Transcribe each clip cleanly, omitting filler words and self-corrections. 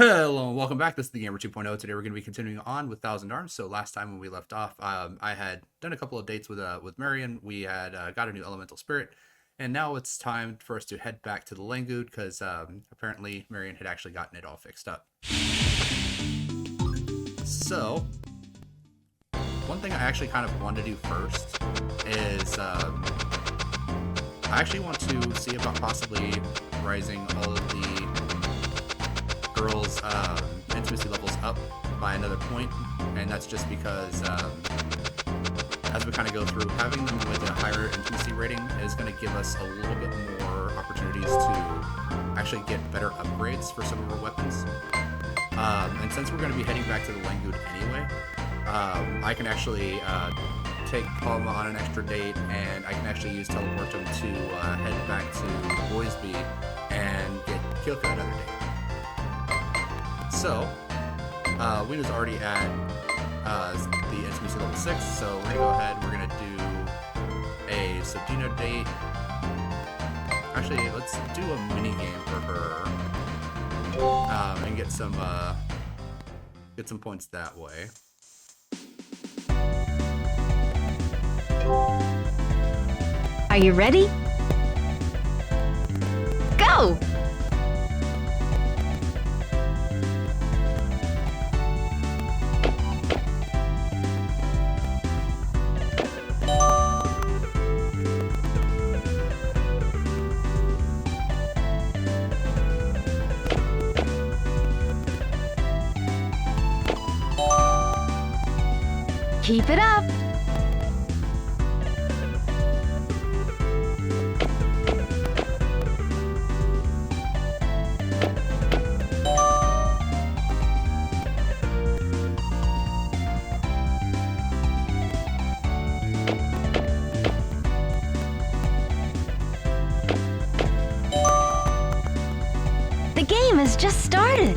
Hello and welcome back. This is the Gamer 2.0. Today we're going to be continuing on with Thousand Arms. So last time when we left off, I had done a couple of dates with Marion. We had got a new elemental spirit, and now it's time for us to head back to the Langoud because apparently Marion had actually gotten it all fixed up. So one thing I actually kind of want to do first is I actually want to see about possibly rising all of the girls' intimacy levels up by another point, and that's just because as we kind of go through, having them with a higher intimacy rating is going to give us a little bit more opportunities to actually get better upgrades for some of our weapons. And since we're going to be heading back to the Langoud anyway, I can actually take Palma on an extra date, and I can actually use Teleportum to head back to Boysby and get Kyoko another date. So, Weena's already at the intimacy level 6, so we're going to go ahead, we're going to do a Sodino date. Actually, let's do a mini game for her, and get some points that way. Are you ready? Go! Keep it up! The game has just started!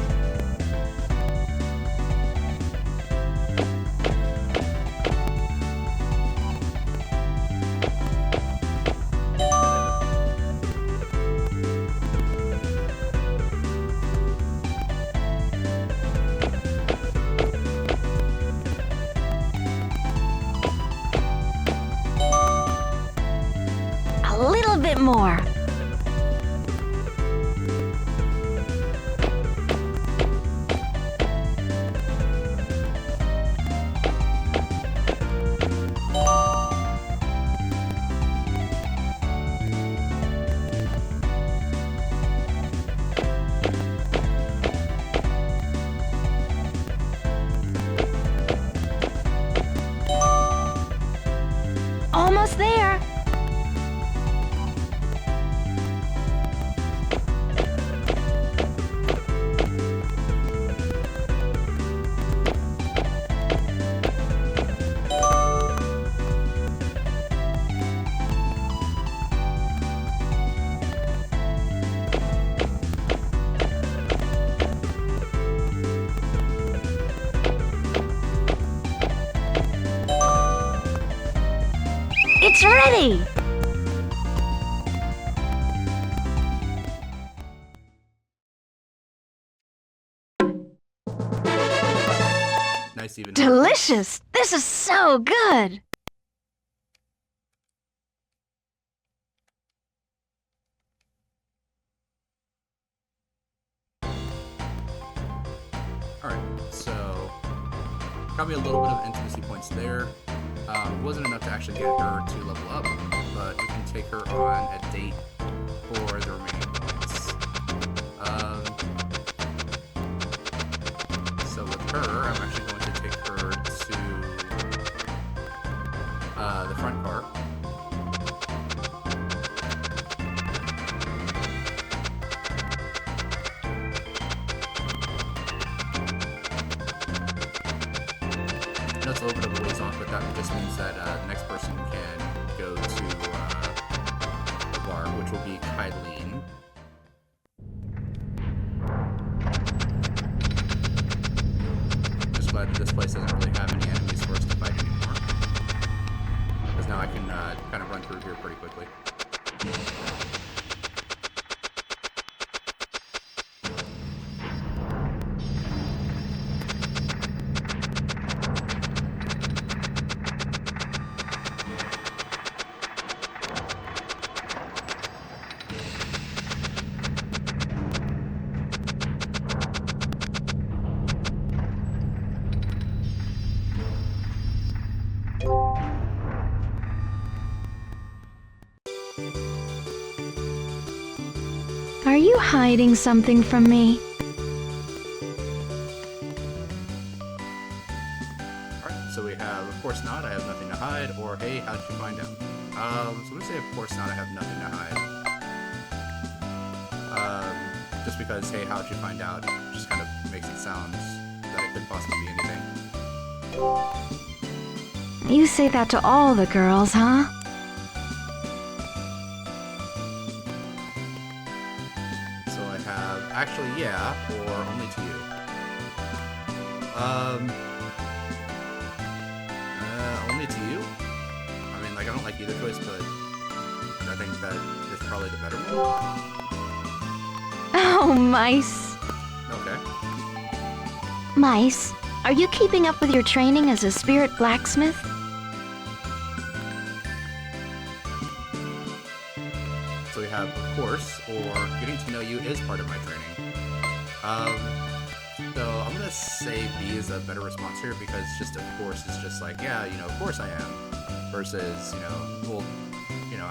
A little bit more. Almost there. It's ready! Nice even. Delicious! This is so good! Alright, so got me a little bit of intimacy points there. Wasn't enough to actually get her to level up, but we can take her on a date for the remaining points. So with her, I'm actually going to take her to the front car. I know it's a little bit of a ways off, but that just means that the next person can go to the bar, which will be Kylene. Just glad that this place doesn't really have any enemies for us to fight anymore, because now I can kind of run through here pretty quickly. hiding something from me? Alright, so we have, of course not, I have nothing to hide, or hey, how'd you find out? So I'm gonna say, of course not, I have nothing to hide. Just because, hey, how'd you find out, just kind of makes it sound that it could possibly be anything. You say that to all the girls, huh? So I have, actually, yeah, or only to you. Only to you? I mean, like, I don't like either choice, but I think that is probably the better one. Oh, Mice. Okay. Mice, are you keeping up with your training as a spirit blacksmith? So we have, of course, or getting to know you is part of my training. So I'm gonna say B is a better response here because just of course is just like, yeah, you know, of course I am. Versus, you know, well, you know,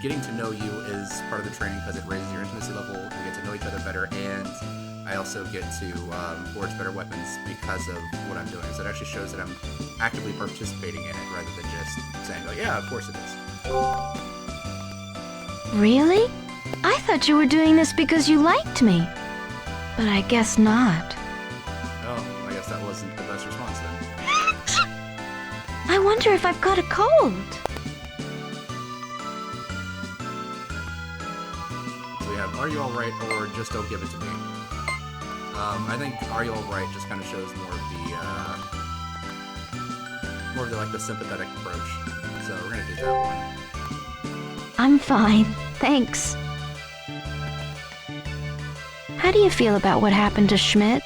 getting to know you is part of the training because it raises your intimacy level. We get to know each other better, and I also get to forge better weapons because of what I'm doing. So it actually shows that I'm actively participating in it rather than just saying, like, yeah, of course it is. Really? I thought you were doing this because you liked me. But I guess not. Oh, I guess that wasn't the best response then. I wonder if I've got a cold. So we have, are you alright, or just don't give it to me? I think, are you alright just kind of shows more of the like the sympathetic approach. So we're gonna do that one. I'm fine, thanks. How do you feel about what happened to Schmidt?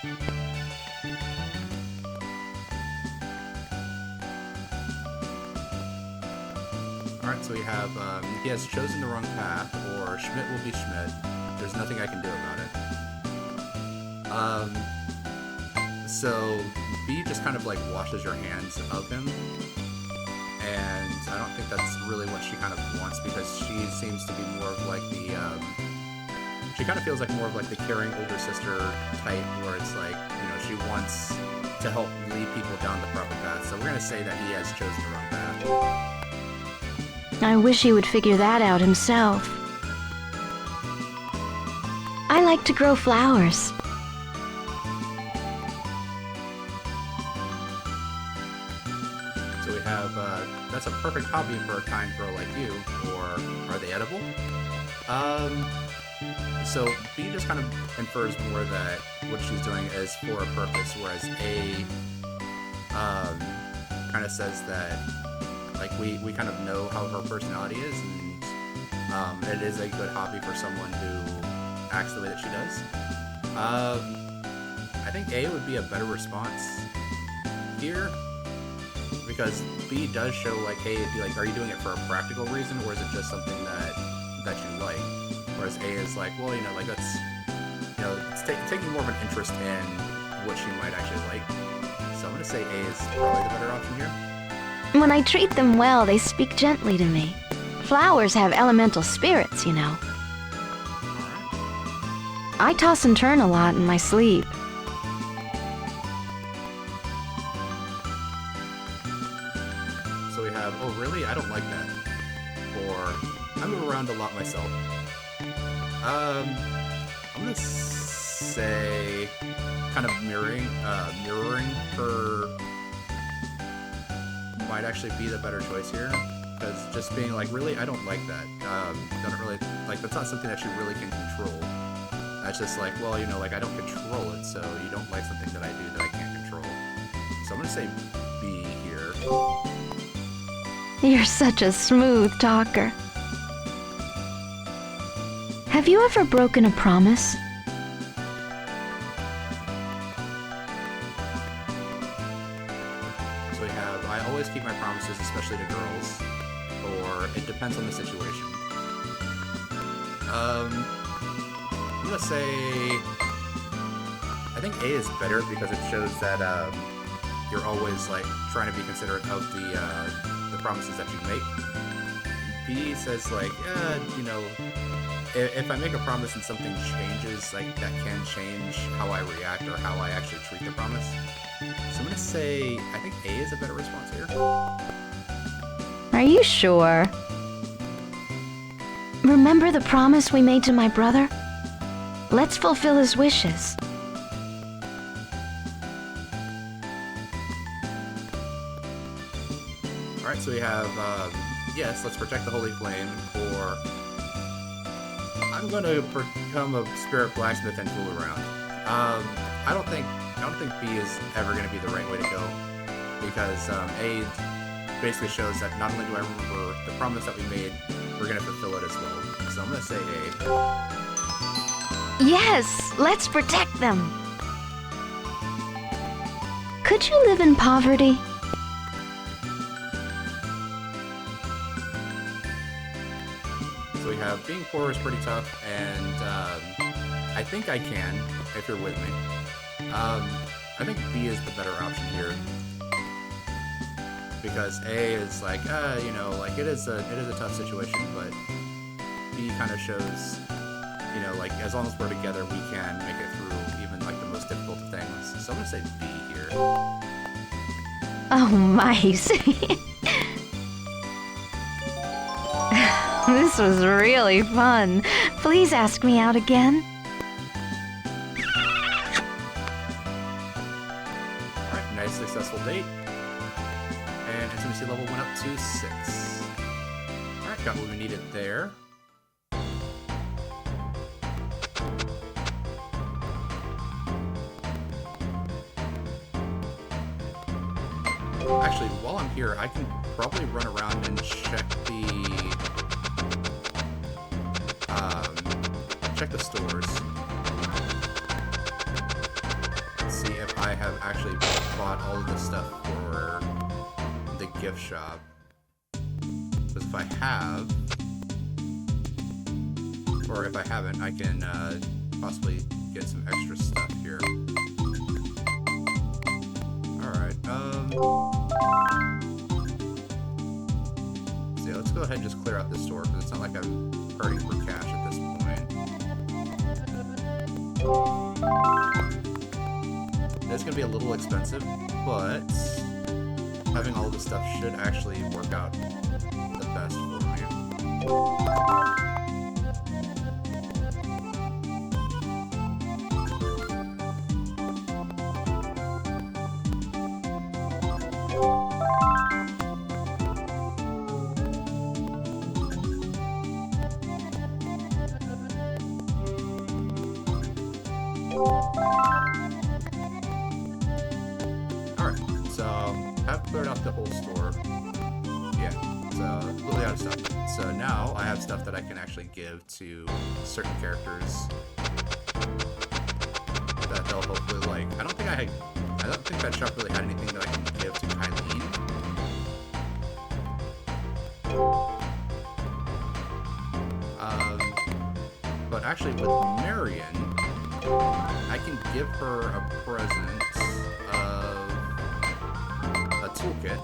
Alright, so we have, he has chosen the wrong path, or Schmidt will be Schmidt. There's nothing I can do about it. So B just kind of like washes your hands of him. And I don't think that's really what she kind of wants because she seems to be more of like the, she kind of feels like more of like the caring older sister type where it's like, you know, she wants to help lead people down the proper path. So we're going to say that he has chosen the wrong path. I wish he would figure that out himself. I like to grow flowers. So we have, that's a perfect hobby for a kind girl like you, or are they edible? So B just kind of infers more that what she's doing is for a purpose, whereas A, kind of says that, like, we kind of know how her personality is, and, it is a good hobby for someone who acts the way that she does. I think A would be a better response here, because B does show, like, hey, it'd be like, are you doing it for a practical reason, or is it just something that you like? Whereas A is like, well, you know, like, that's, you know, it's taking more of an interest in what she might actually like. So I'm gonna say A is probably the better option here. When I treat them well, they speak gently to me. Flowers have elemental spirits, you know. Alright. I toss and turn a lot in my sleep. So we have, oh really? I don't like that. Or, I move around a lot myself. I'm gonna say, kind of mirroring her might actually be the better choice here. Because just being like, really, I don't like that. Doesn't really, like, that's not something that you really can control. That's just like, well, you know, like, I don't control it, so you don't like something that I do that I can't control. So I'm gonna say B here. You're such a smooth talker. Have you ever broken a promise? So we have, I always keep my promises, especially to girls, or it depends on the situation. I'm gonna say, I think A is better because it shows that you're always like trying to be considerate of the promises that you make. B says like, you know, if I make a promise and something changes, like that can change how I react or how I actually treat the promise. So I'm gonna say I think A is a better response here. Are you sure? Remember the promise we made to my brother? Let's fulfill his wishes. Alright, so we have, yes, let's protect the Holy Flame, or I'm gonna become a spirit blacksmith and fool around. I don't think B is ever gonna be the right way to go, because A basically shows that not only do I remember the promise that we made, we're gonna fulfill it as well. So I'm gonna say A. Yes, let's protect them. Could you live in poverty? So we have being poor is pretty tough, and I think I can, if you're with me. I think B is the better option here. Because A is like, you know, like it is a tough situation, but B kind of shows, you know, like as long as we're together, we can make it through even like the most difficult of things. So I'm gonna say B here. Oh, mice. This was really fun. Please ask me out again. Alright, nice successful date. And intimacy level went up to 6. Alright, got what we needed there. Actually, while I'm here, I can probably run around and check the stores. See if I have actually bought all of this stuff for the gift shop. Because if I have, or if I haven't, I can possibly get some extra stuff here. Alright, so yeah, let's go ahead and just clear out this store, because it's not like I'm hurting for cash at this point. It's gonna be a little expensive, but having all this stuff should actually work out the best for me. Alright, so I've cleared out the whole store. Yeah, so completely out of stuff. So now I have stuff that I can actually give to certain characters that they'll hopefully like. I don't think that shop really had anything that I can give to Kylene. But actually with Marion, I can give her a present of a toolkit.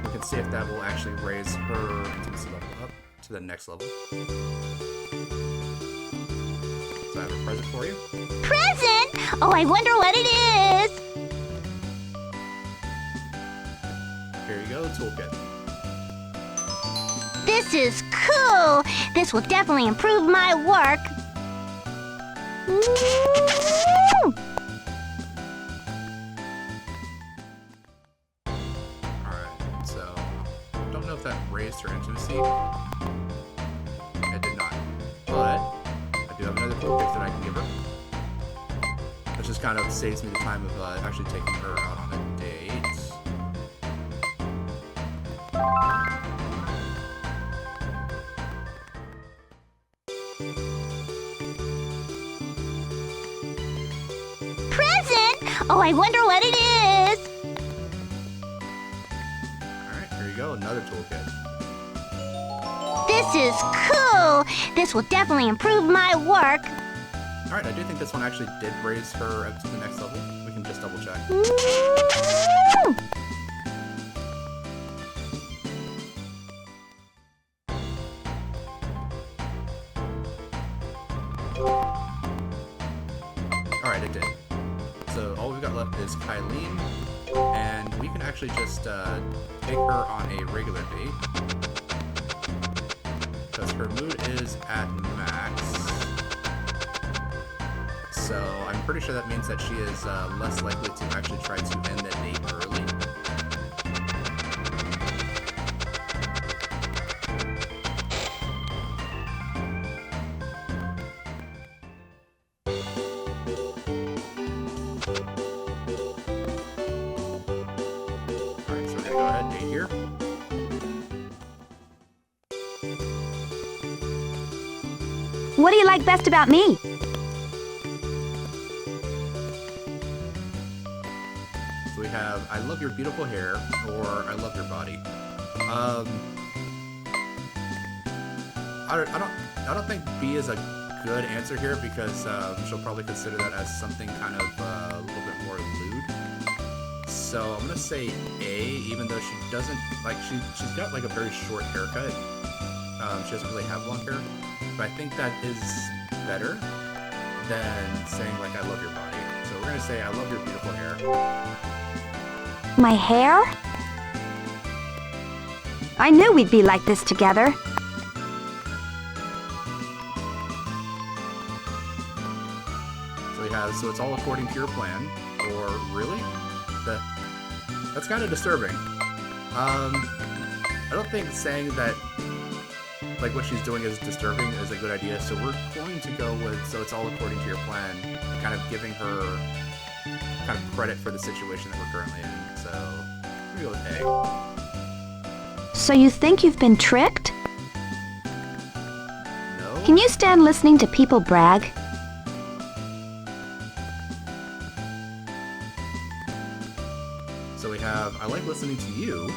We can see if that will actually raise her intimacy level up to the next level. So I have a present for you. Present? Oh, I wonder what it is. Here you go, toolkit. This is cool. This will definitely improve my work. Woo! Alright, so don't know if that raised her intimacy. It did not. But I do have another toolkit that I can give her. Which just kind of saves me the time of actually taking her out on a date. Present? Oh, I wonder what it is. Alright, here you go, another toolkit. This is cool. This will definitely improve my work. Alright, I do think this one actually did raise her up to the next level. We can just double check. Woo! left is Kylene, and we can actually just take her on a regular date because her mood is at max. So I'm pretty sure that means that she is less likely to actually try to end the date early. Alright, so we're gonna go ahead and date here. What do you like best about me? So we have I love your beautiful hair or I love your body. I don't think B is a good answer here because she'll probably consider that as something kind of a little bit more lewd. So I'm gonna say A, even though she doesn't like she's got like a very short haircut. She doesn't really have long hair, but I think that is better than saying like I love your body. So we're gonna say I love your beautiful hair. My hair? I knew we'd be like this together. So we have so it's all according to your plan, or really? That's kind of disturbing. I don't think saying that like what she's doing is disturbing is a good idea, so we're going to go with so it's all according to your plan, kind of giving her kind of credit for the situation that we're currently in. So I'm gonna go with A. So you think you've been tricked? No? Can you stand listening to people brag? So we have I like listening to you,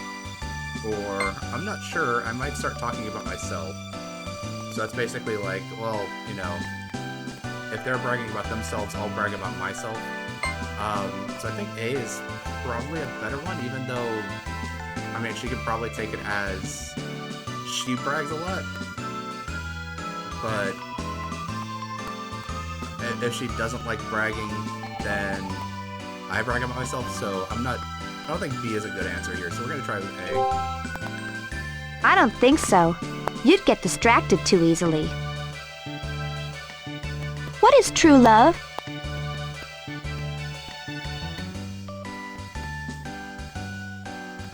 or I'm not sure, I might start talking about myself. So that's basically like, well, you know, if they're bragging about themselves, I'll brag about myself. So I think A is probably a better one, even though, I mean, she could probably take it as she brags a lot. But if she doesn't like bragging, then I brag about myself. So I don't think B is a good answer here. So we're gonna try with A. I don't think so. You'd get distracted too easily. What is true love?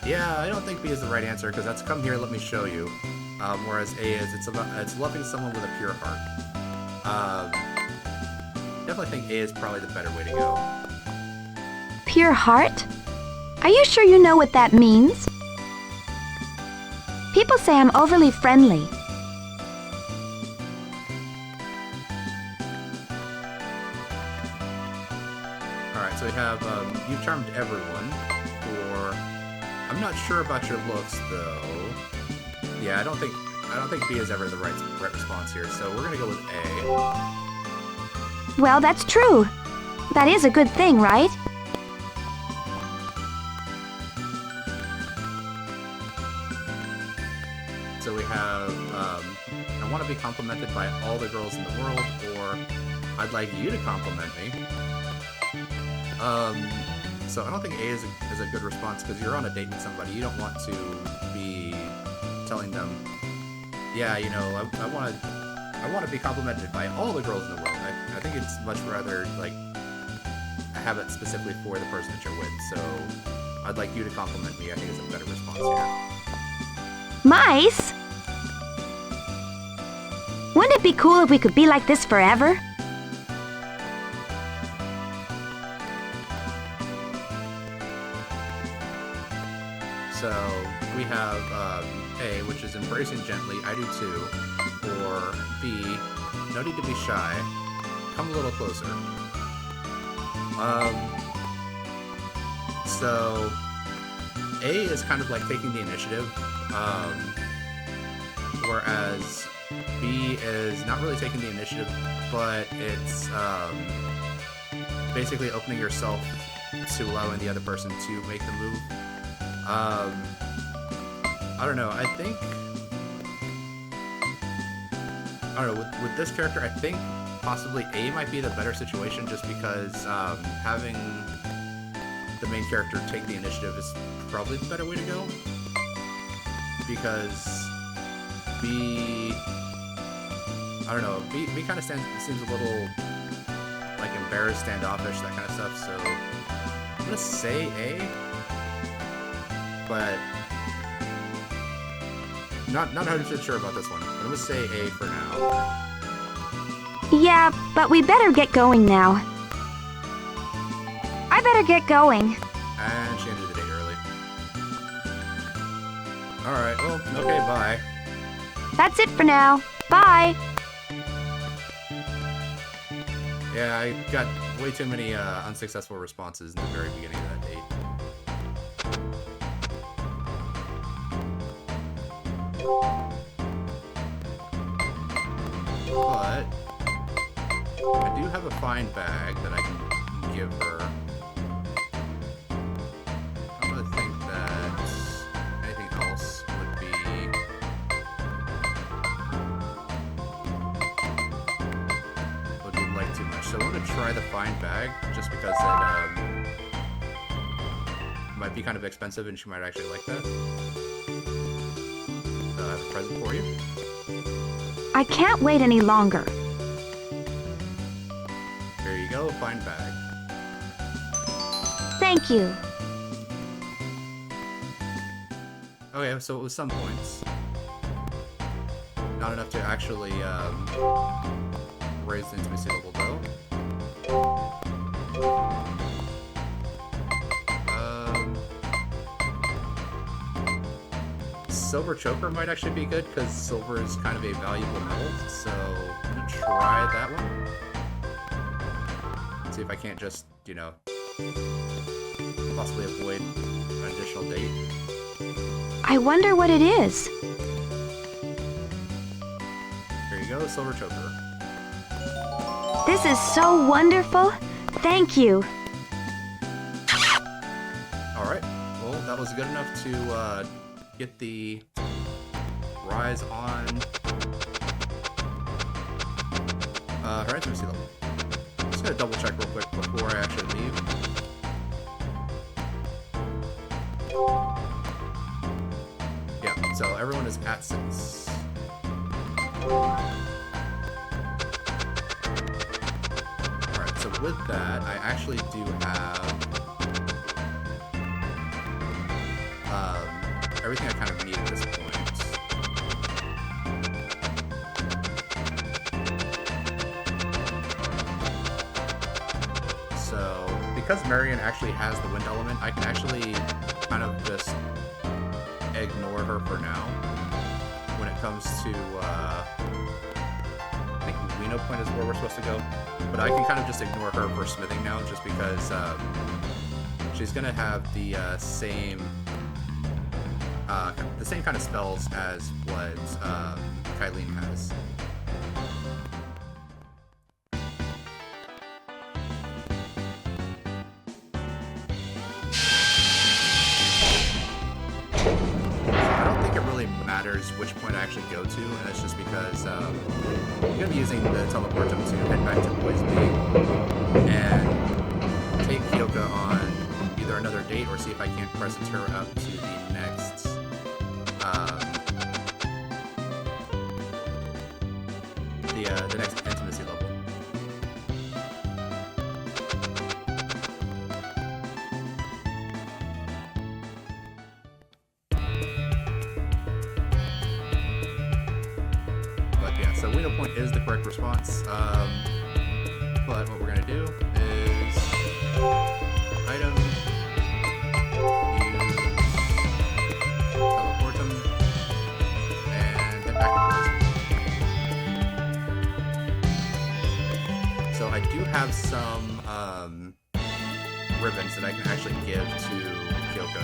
Yeah, I don't think B is the right answer because that's come here, let me show you. Whereas A is it's loving someone with a pure heart. Definitely think A is probably the better way to go. Pure heart? Are you sure you know what that means? People say I'm overly friendly. Alright, so we have you've charmed everyone, or I'm not sure about your looks though. Yeah, I don't think B is ever the right response here, so we're gonna go with A. Well, that's true. That is a good thing, right? So we have I want to be complimented by all the girls in the world, or I'd like you to compliment me. So I don't think A is a good response because you're on a date with somebody. You don't want to be telling them, yeah, you know, I want to be complimented by all the girls in the world. I think it's much rather like have it specifically for the person that you're with. So I'd like you to compliment me. I think it's a better response here. Mice? Wouldn't it be cool if we could be like this forever? So we have A, which is embracing gently, I do too, or B, no need to be shy, come a little closer. So A is kind of like taking the initiative, whereas B is not really taking the initiative, but it's basically opening yourself to allowing the other person to make the move. I don't know, I don't know, with this character, I think possibly A might be the better situation just because having the main character take the initiative is probably the better way to go. Because B... I don't know, B kind of seems a little, like, embarrassed, standoffish, that kind of stuff, so... I'm gonna say A, but... Not 100% sure about this one, but I'm gonna say A for now. Yeah, but we better get going now. I better get going. And she ended the date early. Alright, well, okay, bye. That's it for now. Bye. Yeah, I got way too many unsuccessful responses in the very beginning of that date. But I do have a fine bag that I can give her. I'm gonna think that anything else would be like too much. So I'm gonna try the fine bag just because it might be kind of expensive and she might actually like that. I have a present for you. I can't wait any longer. Here you go, fine bag. Thank you. Okay, so it was some points. Not enough to actually raise the intimacy level though. Silver choker might actually be good because silver is kind of a valuable metal, so I'm gonna try that one. See if I can't just, you know, possibly avoid an additional date. I wonder what it is. Here you go, silver choker. This is so wonderful. Thank you. Alright, well, that was good enough to get the rise on her intimacy level. Just gonna double check real quick before I actually leave. Yeah, so everyone is at 6. Alright, so with that, I actually do have everything I kind of need at this point. So, because Marion actually has the wind element, I can actually kind of just ignore her for now. When it comes to, I think Reno Point is where we're supposed to go. But I can kind of just ignore her for smithing now, just because she's gonna have the same kind of spells as what Kylene has. I don't think it really matters which point I actually go to, and that's just because I'm going to be using the teleportum to head back to Boise and take Kyoka on either another date or see if I can't present her up to the next the next intimacy level. But yeah, so Wino Point is the correct response. But what we're gonna do is item, use teleportum, and head back to Boise. So I do have some ribbons that I can actually give to Kyoka.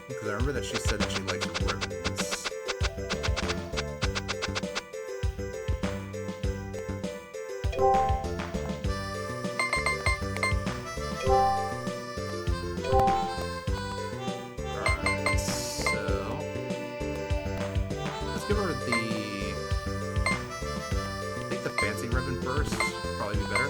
Because I remember that she said that she likes ribbons. Alright, so let's give her the fancy ribbon first, probably be better.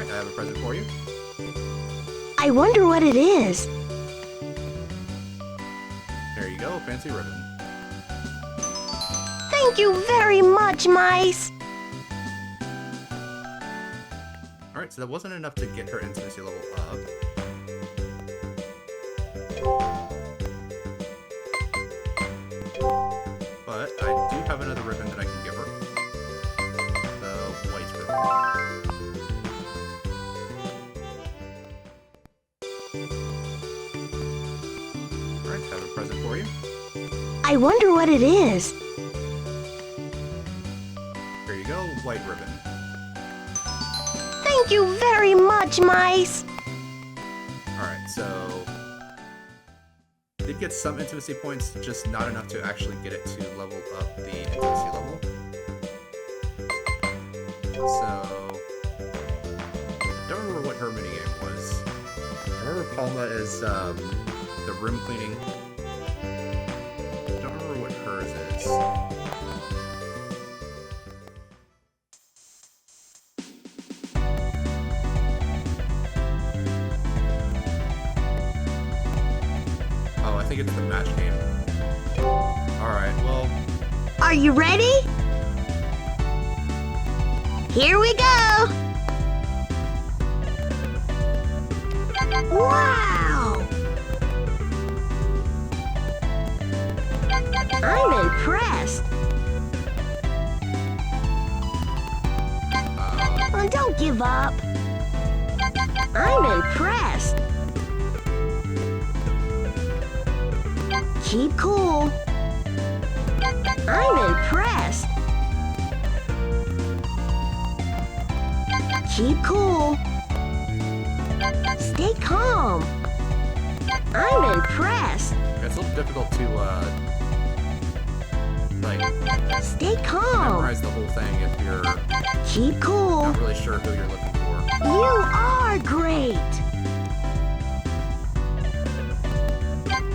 Alright, I have a present for you. I wonder what it is. There you go, fancy ribbon. Thank you very much, mice. Alright, so that wasn't enough to get her intimacy level up. But I do have another ribbon that I can give her. The white ribbon. Alright, have a present for you. I wonder what it is. Here you go, white ribbon. Thank you very much, mice. Alright, so... did get some intimacy points, just not enough to actually get it to level up the intimacy level. So... don't remember what her minigame was. I remember Palma is, the room cleaning. Don't remember what hers is. Oh, I think it's the match game. Alright, well... Are you ready? Here we go. Wow! I'm impressed. Oh, don't give up. I'm impressed. Keep cool. I'm impressed. Keep cool. Stay calm. I'm impressed. It's a little difficult to, Stay calm. memorize the whole thing if you're Keep cool. not really sure who you're looking for. You are great.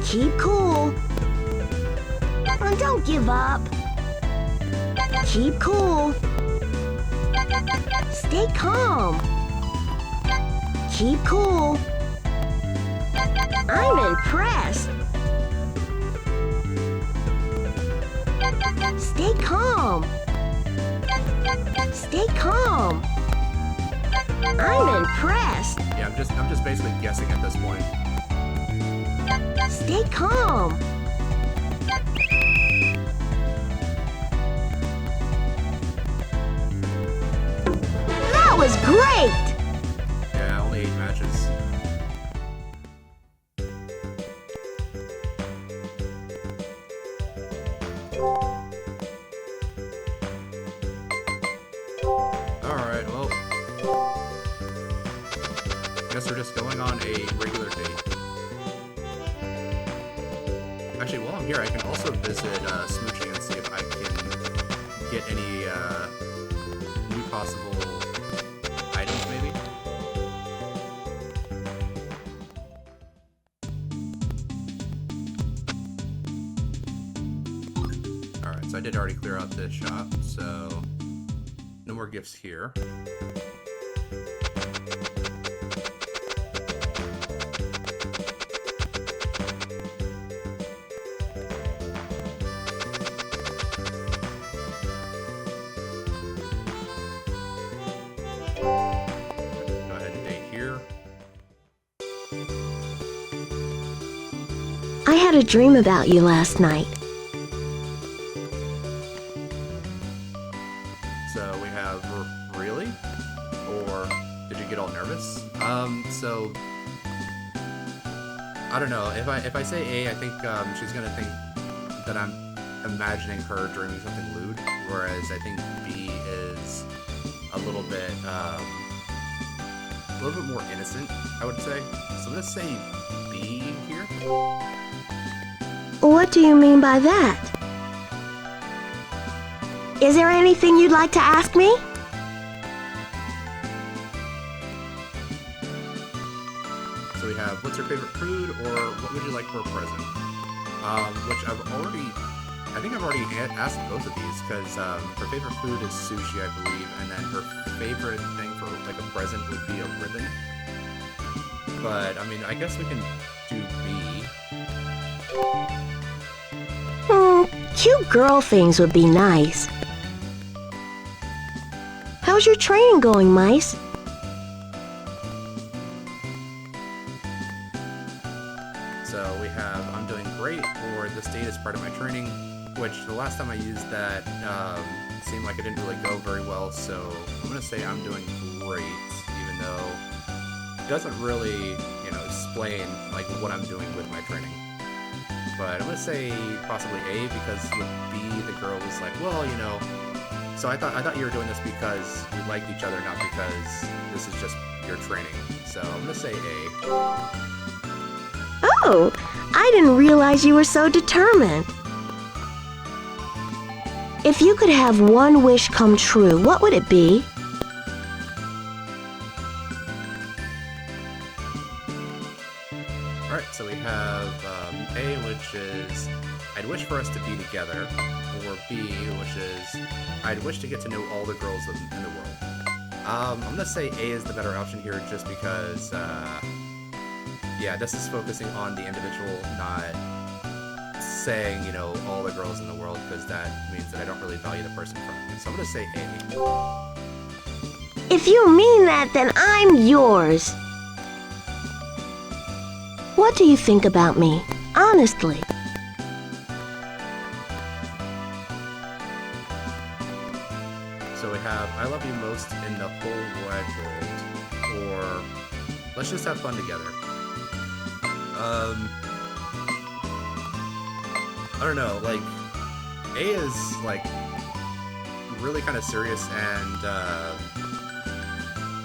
Keep cool. Oh, don't give up. Keep cool. Stay calm. Keep cool. I'm impressed. Stay calm. Stay calm. I'm impressed. Yeah, I'm just basically guessing at this point. Stay calm. That was great! Yeah, only 8 matches. Alright, well... guess we're just going on a regular date. Actually, while I'm here, I can also visit Smoochie and see if I can get any new possible items, maybe. Alright, so I did already clear out this shop, so no more gifts here. Go ahead and date here. I had a dream about you last night. So we have really? Or did you get all nervous? So I don't know. If I say A, I think she's gonna think that I'm imagining her dreaming something lewd, whereas I think B is a little bit more innocent, I would say. So I'm gonna say B here. What do you mean by that? Is there anything you'd like to ask me? So we have, what's your favorite food, or what would you like for a present? Which I think I've already asked both of these, because her favorite food is sushi, I believe, and then her favorite thing for like a present would be a ribbon. But I mean, I guess we can do B. Cute girl things would be nice. How's your training going, Mice? So we have I'm doing great, or this date is part of my training, which the last time I used that seemed like it didn't really go very well, so I'm going to say I'm doing great, even though it doesn't really, explain like what I'm doing with my training. But I'm going to say possibly A, because with B, the girl was like, well, so I thought you were doing this because we liked each other, not because this is just your training. So I'm going to say A. Oh, I didn't realize you were so determined. If you could have one wish come true, what would it be? Alright, so we have A, which is I'd wish for us to be together, or B, which is I'd wish to get to know all the girls in the world. I'm going to say A is the better option here, just because, this is focusing on the individual, not saying, all the girls in the world, because that means that I don't really value the person in front of me. So I'm going to say A. If you mean that, then I'm yours. What do you think about me? Honestly. So we have I love you most in the whole wide world, or let's just have fun together. I don't know, like, A is, like, really kind of serious, and,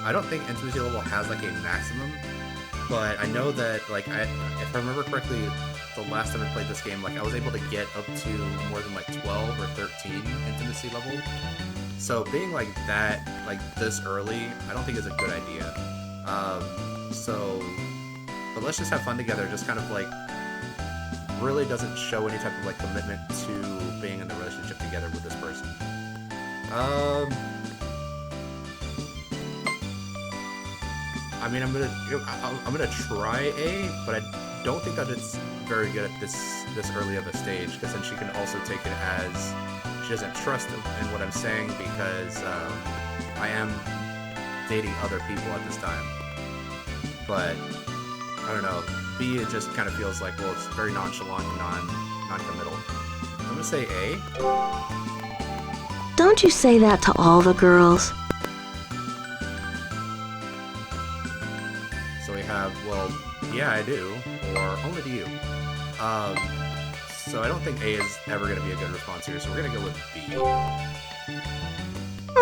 I don't think intimacy level has, like, a maximum, but I know that, like, if I remember correctly, the last time I played this game, like, I was able to get up to more than, like, 12 or 13 intimacy level, so being, like, that, like, this early, I don't think is a good idea. But let's just have fun together, just kind of, like, really doesn't show any type of, like, commitment to being in the relationship together with this person. I mean, I'm gonna try A, but I don't think that it's very good at this early of a stage, because then she can also take it as she doesn't trust in what I'm saying, because I am dating other people at this time. But I don't know. B, it just kind of feels like, well, it's very nonchalant, non-committal. I'm gonna say A. Don't you say that to all the girls? So we have, well, yeah, I do, or only to you. So I don't think A is ever gonna be a good response here, so we're gonna go with B.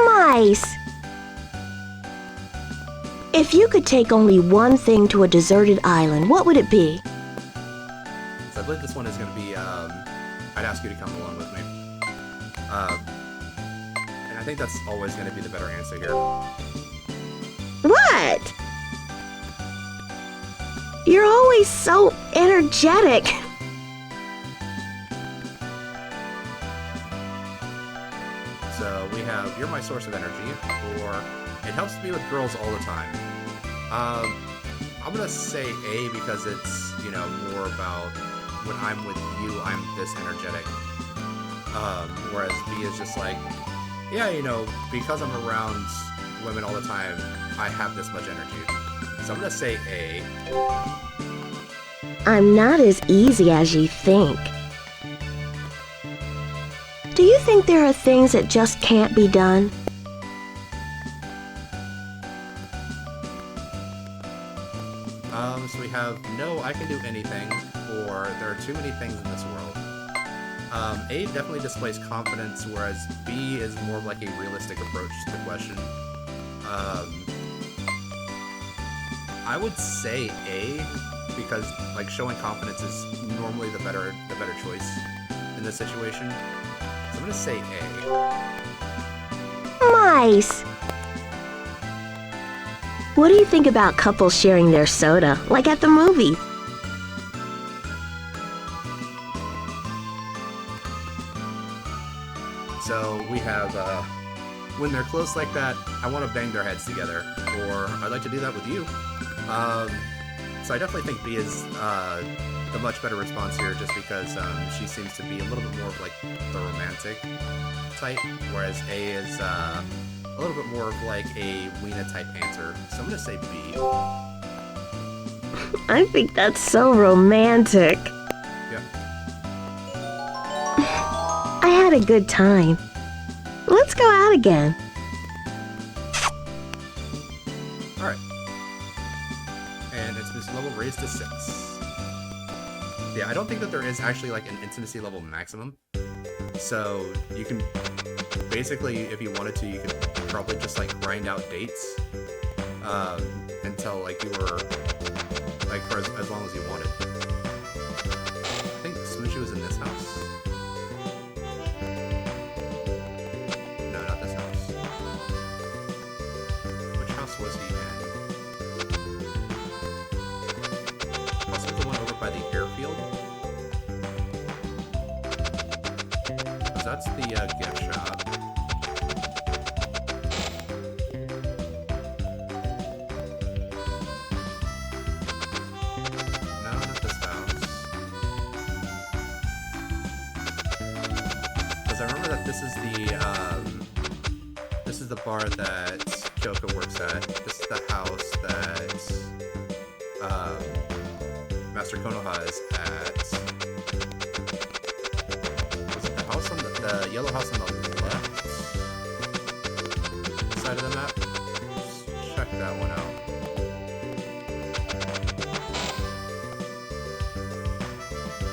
Mice! If you could take only one thing to a deserted island, what would it be? So I believe this one is going to be, I'd ask you to come along with me. And I think that's always going to be the better answer here. What? You're always so energetic. So we have, you're my source of energy, or it helps me with girls all the time. I'm gonna say A, because it's, more about when I'm with you, I'm this energetic. Whereas B is just like, yeah, because I'm around women all the time, I have this much energy. So I'm gonna say A. I'm not as easy as you think. Do you think there are things that just can't be done? So we have, no, I can do anything, or there are too many things in this world. A definitely displays confidence, whereas B is more of like a realistic approach to the question. I would say A, because like showing confidence is normally the better choice in this situation. So I'm gonna say A. Mice! What do you think about couples sharing their soda, like at the movies? So we have when they're close like that, I want to bang their heads together, or I'd like to do that with you. So I definitely think B is the much better response here, just because she seems to be a little bit more of like the romantic type, whereas A is a little bit more of like a Weena type answer. So I'm gonna say B. I think that's so romantic. Yep. I had a good time. Let's go out again. Alright. And it's this level raised to 6. Yeah, I don't think that there is actually like an intimacy level maximum. So you can basically, if you wanted to, you could probably just like grind out dates until like you were like for as long as you wanted. I think Smoochy was in this house. No, not this house. Which house was he in? Was it the one over by the airfield? Because that's the gift shop. No, not this house. Because I remember that this is the bar that Kyoko works at. This is the house that Master Konoha is at. Was it the house on the yellow house on the left side of the map? Let's check that one out.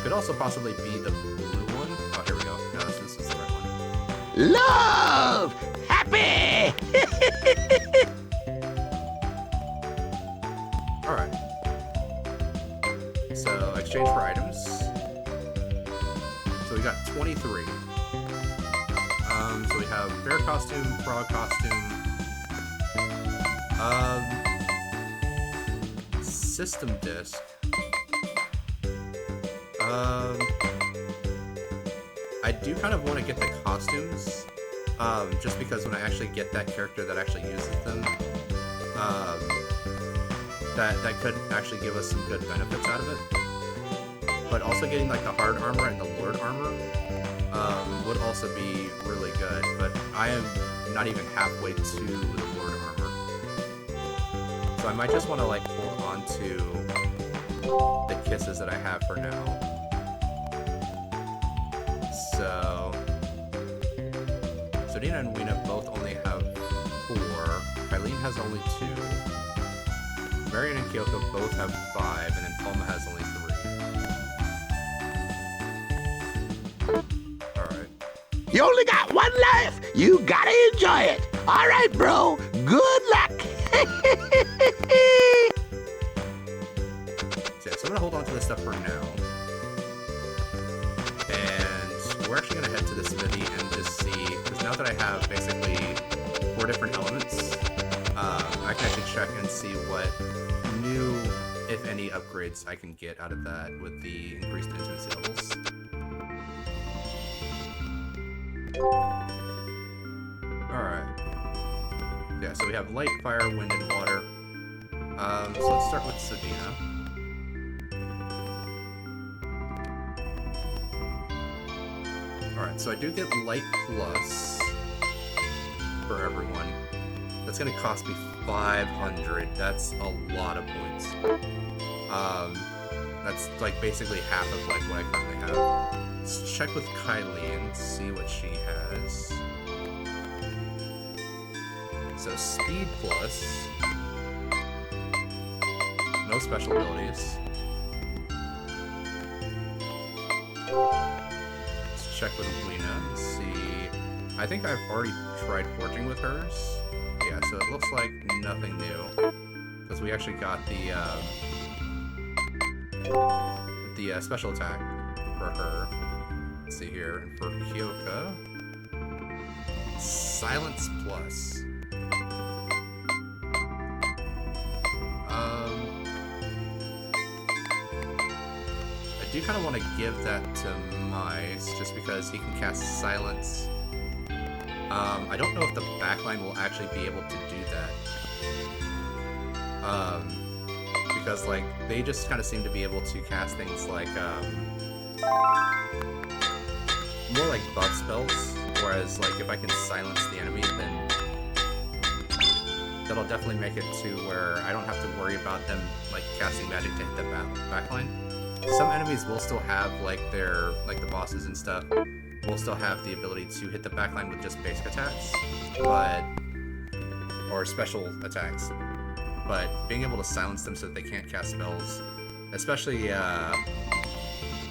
Could also possibly be the blue one. Oh, here we go. No, this is the right one. Love! Happy! Alright. So, exchange for items. So we got 23. So we have bear costume, frog costume, system disc. I do kind of want to get the costumes, just because when I actually get that character that actually uses them, that could actually give us some good benefits out of it. But also getting like the hard armor and the lord armor would also be really good. But I am not even halfway to the lord armor, so I might just want to like hold on to the kisses that I have for now. So Dina and Weena both only have 4. Eileen has only 2. Marion and Kyoko both have 5, and then Palma has only 3. Alright. You only got one life. You gotta enjoy it. All right, bro. Good luck. So I'm gonna hold on to this stuff for now. And we're actually gonna head to the smithy and just see, because now that I have basically 4 different elements, I can actually check and see what new, if any, upgrades I can get out of that with the increased intimacy levels. Alright. Yeah, so we have light, fire, wind, and water. So let's start with Sabina. Alright, so I do get light plus for everyone. That's gonna cost me 500. That's a lot of points. That's like basically half of like what I currently have. Let's check with Kylie and see what she has. So speed plus. No special abilities. Let's check with Weena and see. I think I've already tried forging with hers. Yeah, so it looks like nothing new. Because we actually got the special attack for her. Let's see here. And for Kyoka, Silence Plus. I do kind of want to give that to Mice, just because he can cast Silence I don't know if the backline will actually be able to do that. Because, like, they just kind of seem to be able to cast things like, more like buff spells, whereas, like, if I can silence the enemy, then that'll definitely make it to where I don't have to worry about them, like, casting magic to hit the backline. Some enemies will still have, like, their, like, the bosses and stuff, will still have the ability to hit the backline with just basic attacks, or special attacks. But being able to silence them so that they can't cast spells, especially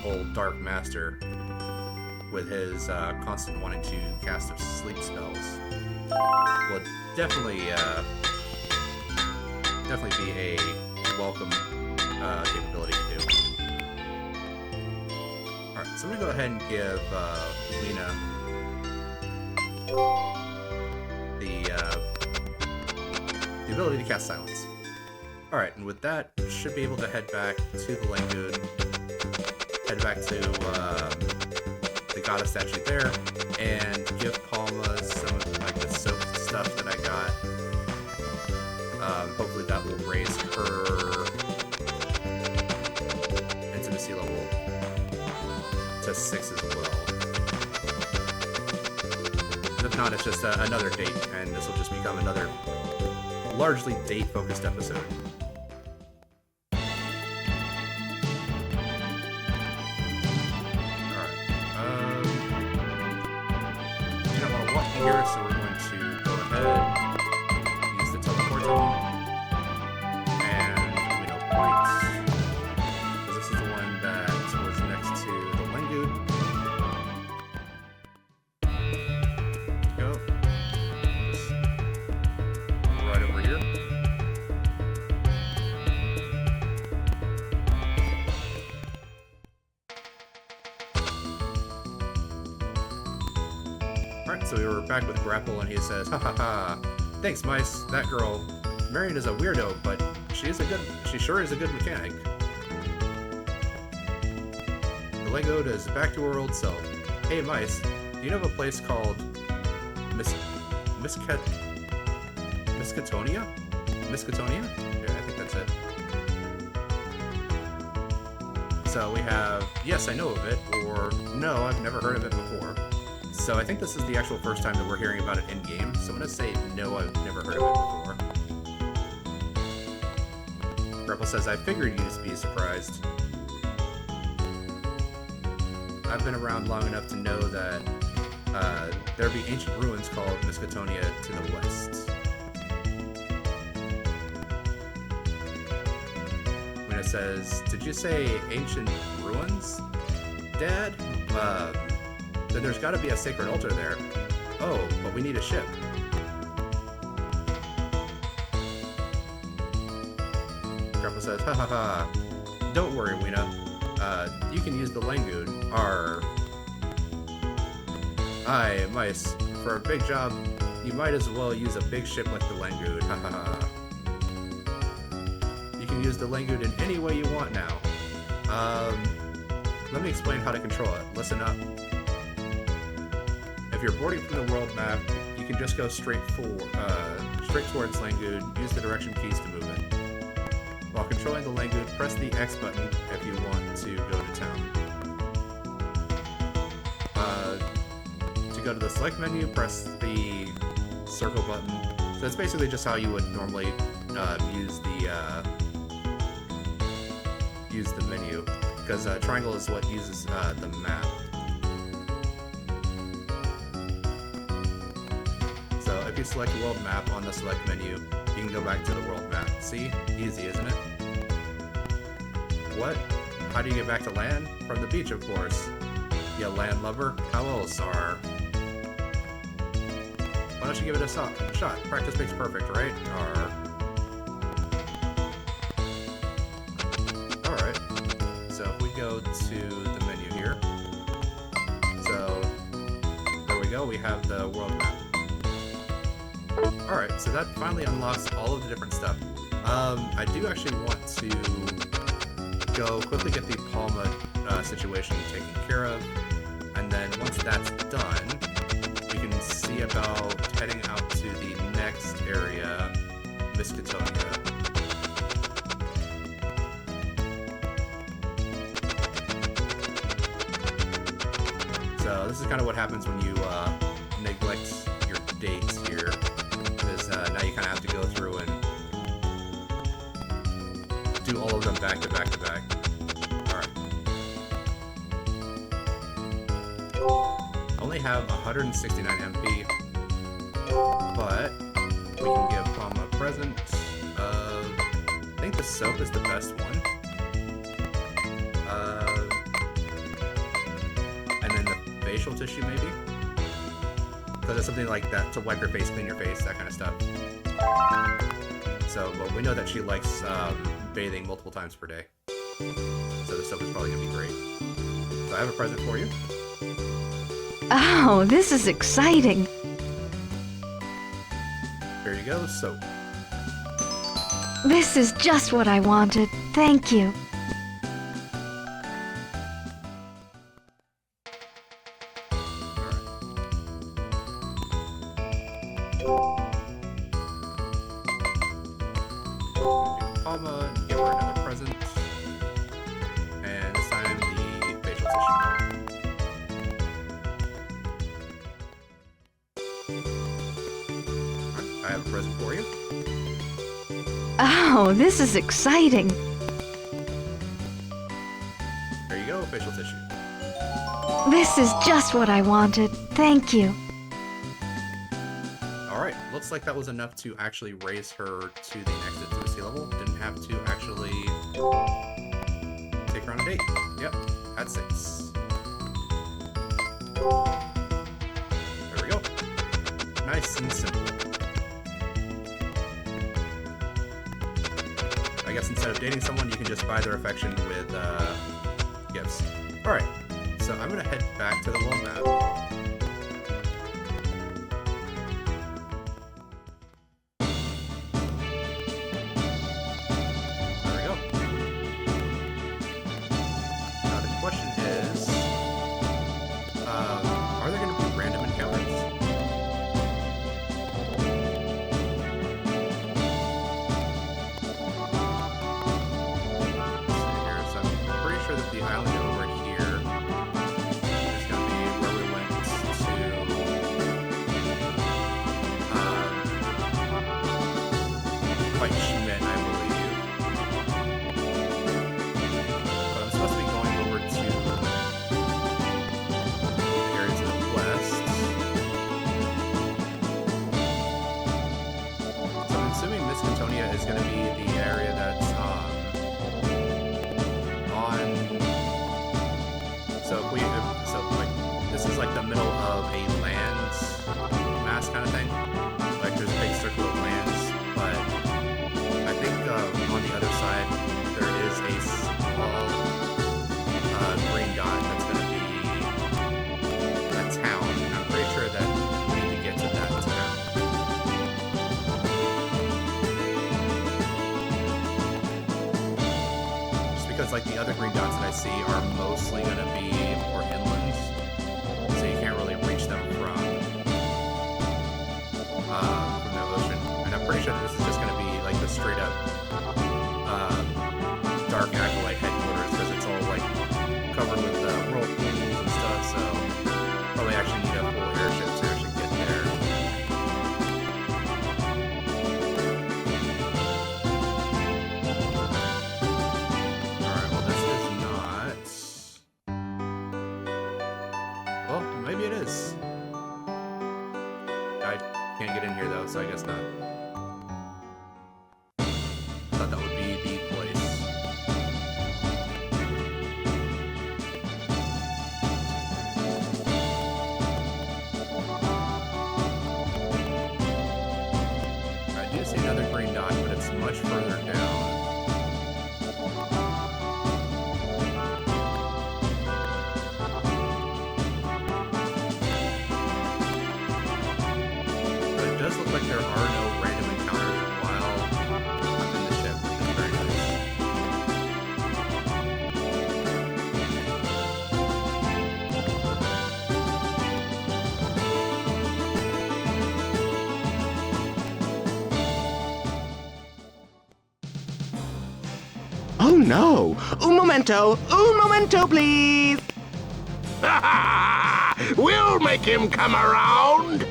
old Dark Master with his constant wanting to cast sleep spells, would definitely be a welcome capability to do. Alright, so I'm gonna go ahead and give Lena the ability to cast silence. Alright, and with that, should be able to head back to the Langoud, head back to the goddess statue there, and give Palma some of like the soap stuff that I got. Hopefully that will raise her intimacy level to 6 as well. And if not, it's just another date, and this will just become another largely date-focused episode. Here, so we're going to go ahead, use the teleport zone, and we know points, because this is the one that was next to the Langoud. Go. Just right over here. Alright, so we were back with Grapple, and he says, "Ha ha ha! Thanks, mice. That girl, Marion, is a weirdo, but she sure is a good mechanic. The Langoud is back to her old self. Hey, mice, do you know of a place called Miskatonia? Miskatonia? Yeah, I think that's it. So we have, yes, I know of it, or no, I've never heard of it before. So I think this is the actual first time that we're hearing about it in-game, so I'm going to say no, I've never heard of it before. Grapple says, I figured you'd be surprised. I've been around long enough to know that there be ancient ruins called Miskatonia to the west. Lena says, did you say ancient ruins, Dad? Then there's got to be a sacred altar there. Oh, but we need a ship. Grandpa says, ha ha ha. Don't worry, Weena. You can use the Langoud. Aye, mice. For a big job, you might as well use a big ship like the Langoud. Ha ha ha. You can use the Langoud in any way you want now. Let me explain how to control it. Listen up. If you're boarding from the world map, you can just go straight towards Langoud, use the direction keys to move it. While controlling the Langoud, press the X button if you want to go to town. To go to the select menu, press the circle button. So it's basically just how you would normally use the menu, because triangle is what uses the map. If you select world map on the select menu, you can go back to the world map. See? Easy, isn't it? What? How do you get back to land? From the beach, of course. You land lover? How else, are? Why don't you give it a shot? Practice makes perfect, right? Alright. So if we go to the menu here. So, there we go. We have the world map. Alright, so that finally unlocks all of the different stuff. I do actually want to go quickly get the Palma situation taken care of, and then once that's done, we can and see about heading out to the next area, Miskatonia. So this is kind of what happens when you neglect your dates here, because now you kind of have to go through and do all of them back to back to back. Alright. Only have 169 MP, but we can give Palm a present of, I think the soap is the best one. And then the facial tissue maybe? Because it's something like that to wipe your face, clean your face, that kind of stuff. So, but we know that she likes bathing multiple times per day. So the soap is probably going to be great. So I have a present for you. Oh, this is exciting. Here you go, soap. This is just what I wanted. Thank you. Palma, give her another present. And this time the facial tissue. Alright, I have a present for you. Oh, this is exciting. There you go, facial tissue. This is just what I wanted. Thank you. Alright, looks like that was enough to actually raise her to the next intimacy level. Didn't have to actually take her on a date. Yep, at 6. There we go. Nice and simple. I guess instead of dating someone, you can just buy their affection with gifts. Alright, so I'm going to head back to the little map. There we go. Now the question is, are there going to be random encounters? That the island over here is going to be where we went to fight Schmidt, I believe. But I'm supposed to be going over to the areas to the west. So I'm assuming Miskatonia is going to be the area that's this is like the middle of a land mass kind of thing. Like there's a big circle of lands, but I think on the other side there is a small green dot that's going to be a town. I'm pretty sure that we need to get to that town. Just because like the other green dots that I see are mostly going to be more inland. So you can't really reach them from the ocean. And I'm pretty sure that this is just going to be like the straight up dark acolyte headquarters, because it's all like covered with whirlpools and stuff. So probably actually need a full airship to actually get there. Alright, well this is not. Well, maybe it is. I can't get in here though, so I guess not. Thought that would be the place. I do see another green dot, but it's much further down. Does look like there are no random encounters while I'm in the ship, which is very nice. no. Un momento, please. We'll make him come around.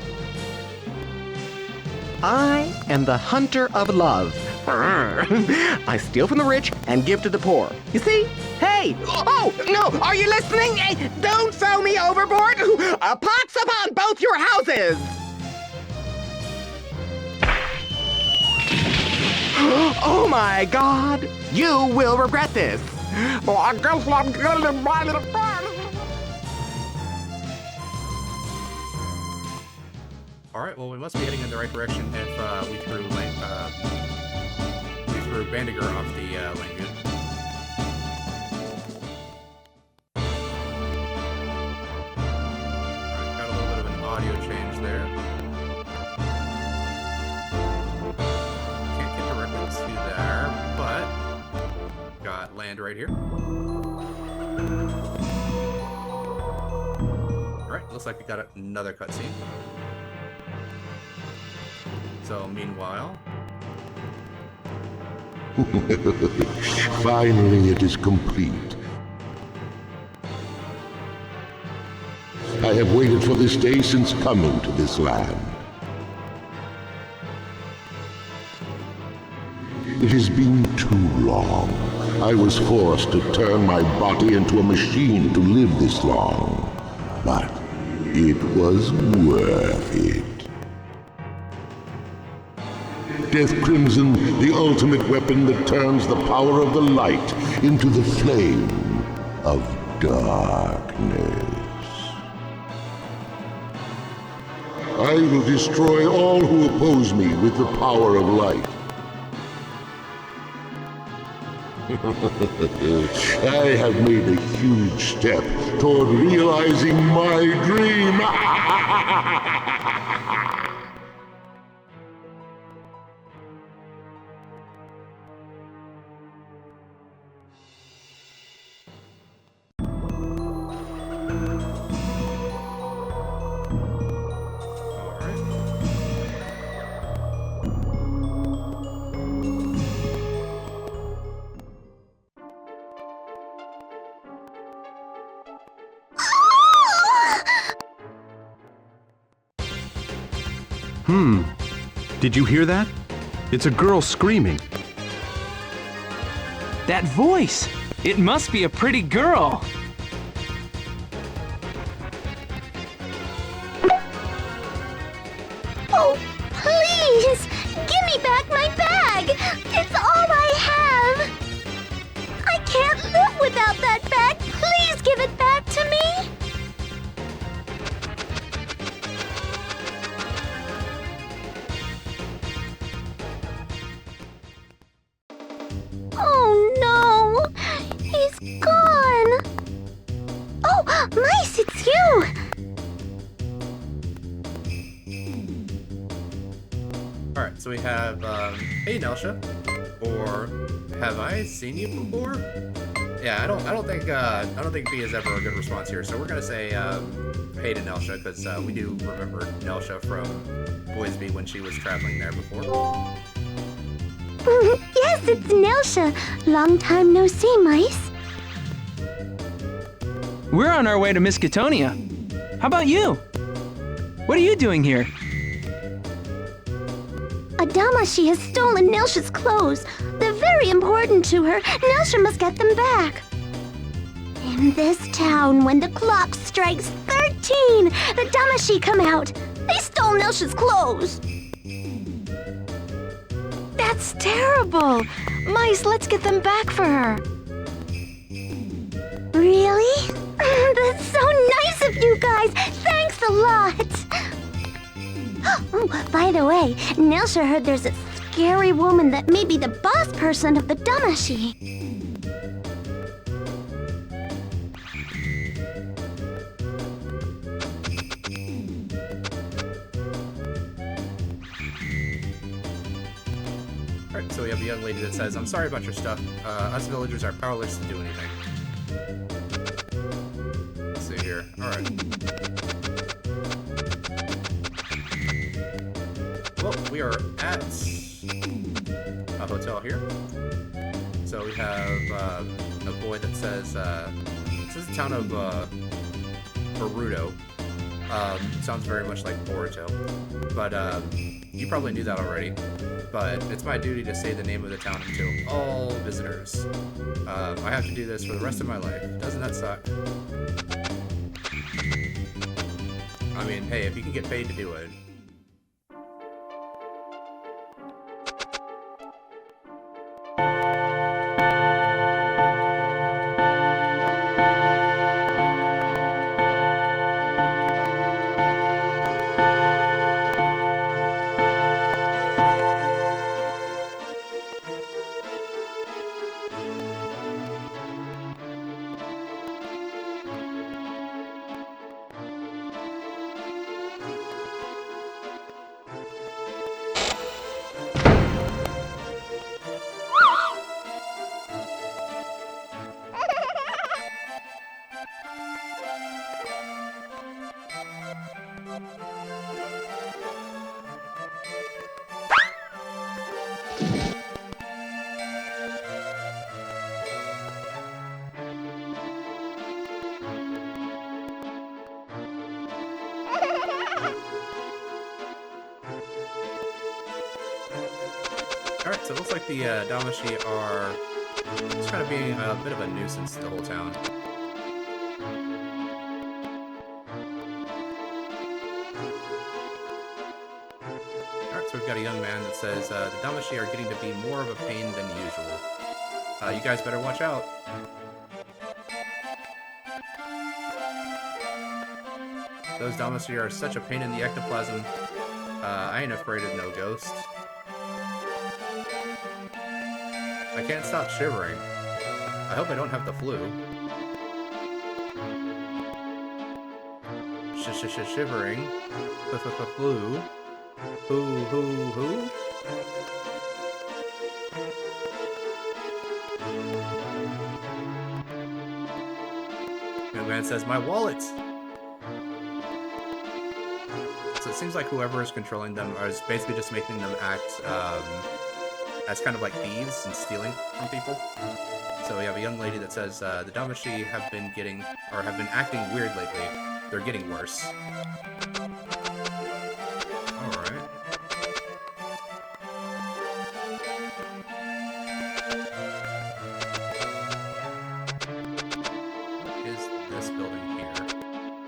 I am the hunter of love. I steal from the rich and give to the poor. You see? Hey! Oh, no! Are you listening? Hey, don't throw me overboard! A pox upon both your houses! Oh my God! You will regret this! Alright, well, we must be heading in the right direction if we threw Bandiger off the Langoud. Alright, got a little bit of an audio change there. Can't get directly to there, but got land right here. Alright, looks like we got another cutscene. So, meanwhile... Finally, it is complete. I have waited for this day since coming to this land. It has been too long. I was forced to turn my body into a machine to live this long. But it was worth it. Death Crimson, the ultimate weapon that turns the power of the light into the flame of darkness. I will destroy all who oppose me with the power of light. I have made a huge step toward realizing my dream. Did you hear that? It's a girl screaming. That voice! It must be a pretty girl! Oh, please! Give me back my bag! It's all I have! I can't live without that bag! Please give it back to me! Oh no! He's gone! Oh, Mice, it's you! Alright, so we have, hey Nelsha, or have I seen you before? Yeah, I don't think B is ever a good response here, so we're gonna say, hey to Nelsha, because, we do remember Nelsha from Boysby when she was traveling there before. Yes, it's Nelsha. Long time no see, Mice. We're on our way to Miskatonia. How about you? What are you doing here? Adamashi has stolen Nelsha's clothes. They're very important to her. Nelsha must get them back. In this town, when the clock strikes 13, the Damashi come out. They stole Nelsha's clothes. That's terrible! Mice, let's get them back for her. Really? That's so nice of you guys. Thanks a lot. Oh, by the way, Nelsha heard there's a scary woman that may be the boss person of the Damashi. Alright, so we have a young lady that says, I'm sorry about your stuff. Us villagers are powerless to do anything. Let's see here. Alright. Well, we are at a hotel here. So we have says, this is the town of, Boruto. Sounds very much like Boruto. But, you probably knew that already. But it's my duty to say the name of the town to all visitors. I have to do this for the rest of my life. Doesn't that suck? I mean, hey, if you can get paid to do it. Alright, so it looks like the Damashi are just kind of being a bit of a nuisance to the whole town. Alright, so we've got a young man that says, the Damashi are getting to be more of a pain than usual. You guys better watch out. Those Damashi are such a pain in the ectoplasm. I ain't afraid of no ghost. I can't stop shivering. I hope I don't have the flu. Shivering. Flu. Who? Young man says, my wallet! So it seems like whoever is controlling them is basically just making them act, as kind of like thieves and stealing from people. So we have a young lady that says, the Damashi have been acting weird lately. They're getting worse. Alright. What is this building here?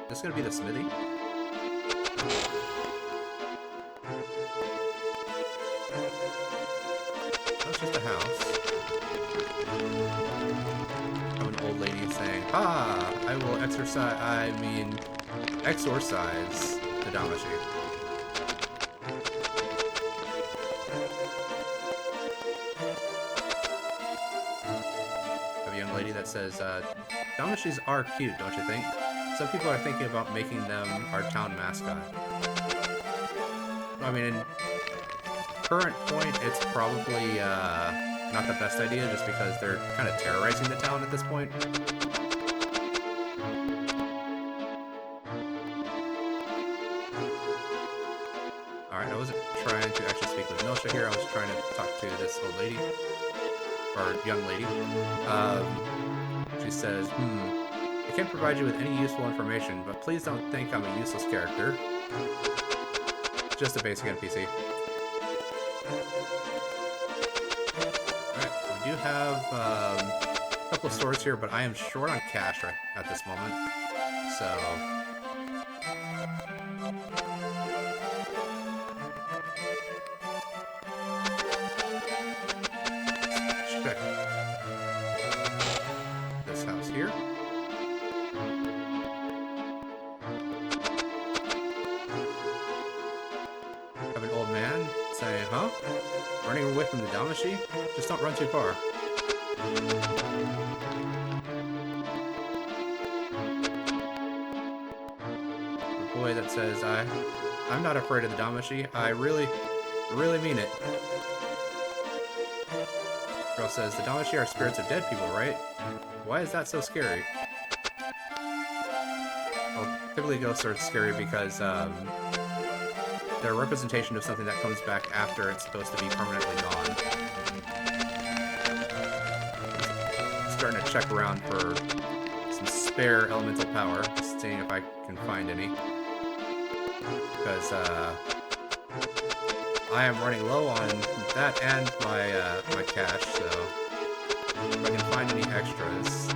Is this gonna be the smithy? It's just a house. Of an old lady saying, "Ah, I will exorcise the Damashi." Have a young lady that says, Damashis are cute, don't you think? Some people are thinking about making them our town mascot. I mean, current point, it's probably not the best idea just because they're kind of terrorizing the town at this point. Alright, I wasn't trying to actually speak with Milsha here, I was trying to talk to this old lady. Or young lady. She says, I can't provide you with any useful information, but please don't think I'm a useless character. Just a basic NPC. Alright, we do have a couple of stores here, but I am short on cash right at this moment. So... let's check this house here. Have an old man saying, huh? Running away from the Damashi? Just don't run too far. The boy that says, I'm not afraid of the Damashi. I really mean it. Girl says, the Damashi are spirits of dead people, right? Why is that so scary? Well, typically ghosts are scary because, they're a representation of something that comes back after it's supposed to be permanently gone. starting to check around for some spare elemental power, just seeing if I can find any. Because I am running low on that and my cash, so if I can find any extras,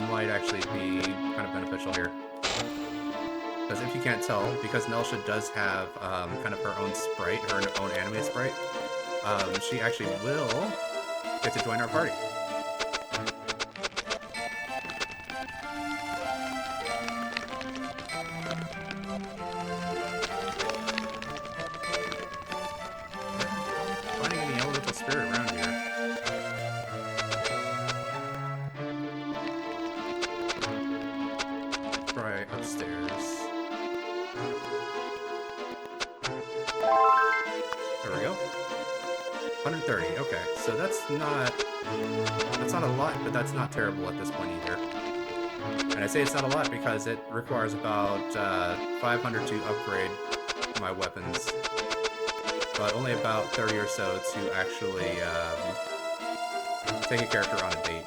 might actually be kind of beneficial here. Because if you can't tell, because Nelsha does have kind of her own sprite, her own anime sprite, she actually will get to join our party. Finding any elemental spirit around here. Try upstairs. There we go. 130. Okay, so that's not a lot, but that's not terrible at this point either. And I say it's not a lot because it requires about 500 to upgrade my weapons, but only about 30 or so to actually take a character on a date.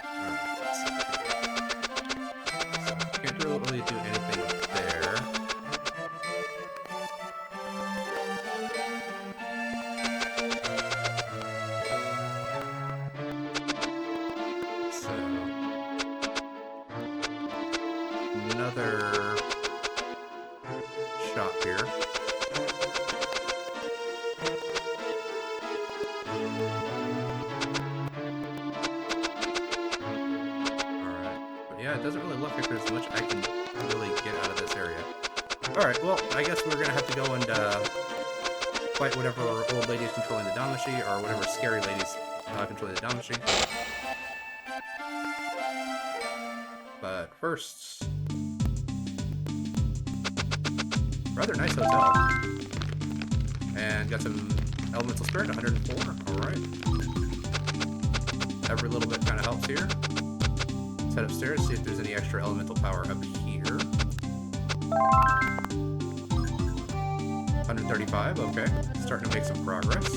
Alright, let's see here. So, can't really do anything there. So, another shop here. Alright, but yeah, it doesn't really look like there's much I can really get out of this area. Alright, well, I guess we're gonna have to go and fight whatever old lady's controlling the Damashi, or whatever scary lady's controlling the Damashi. But first, rather nice hotel. And got some elemental spirit, 104. Alright. Every little bit kind of helps here. Let's head upstairs, see if there's any extra elemental power up here. 135, okay. Starting to make some progress.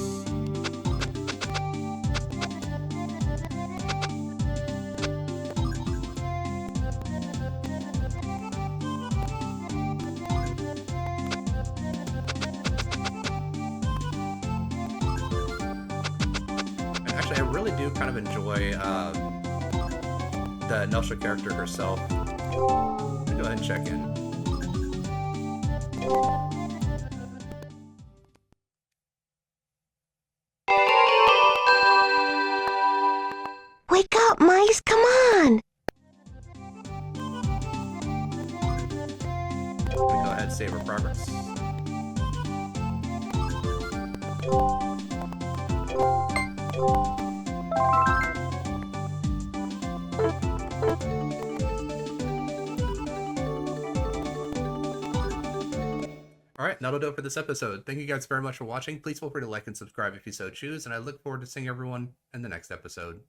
Actually, I really do kind of enjoy the Nelsha character herself. Go ahead and check in. Wake up, mice, come on! Go ahead and save our progress. Alright, that'll do it for this episode. Thank you guys very much for watching. Please feel free to like and subscribe if you so choose, and I look forward to seeing everyone in the next episode.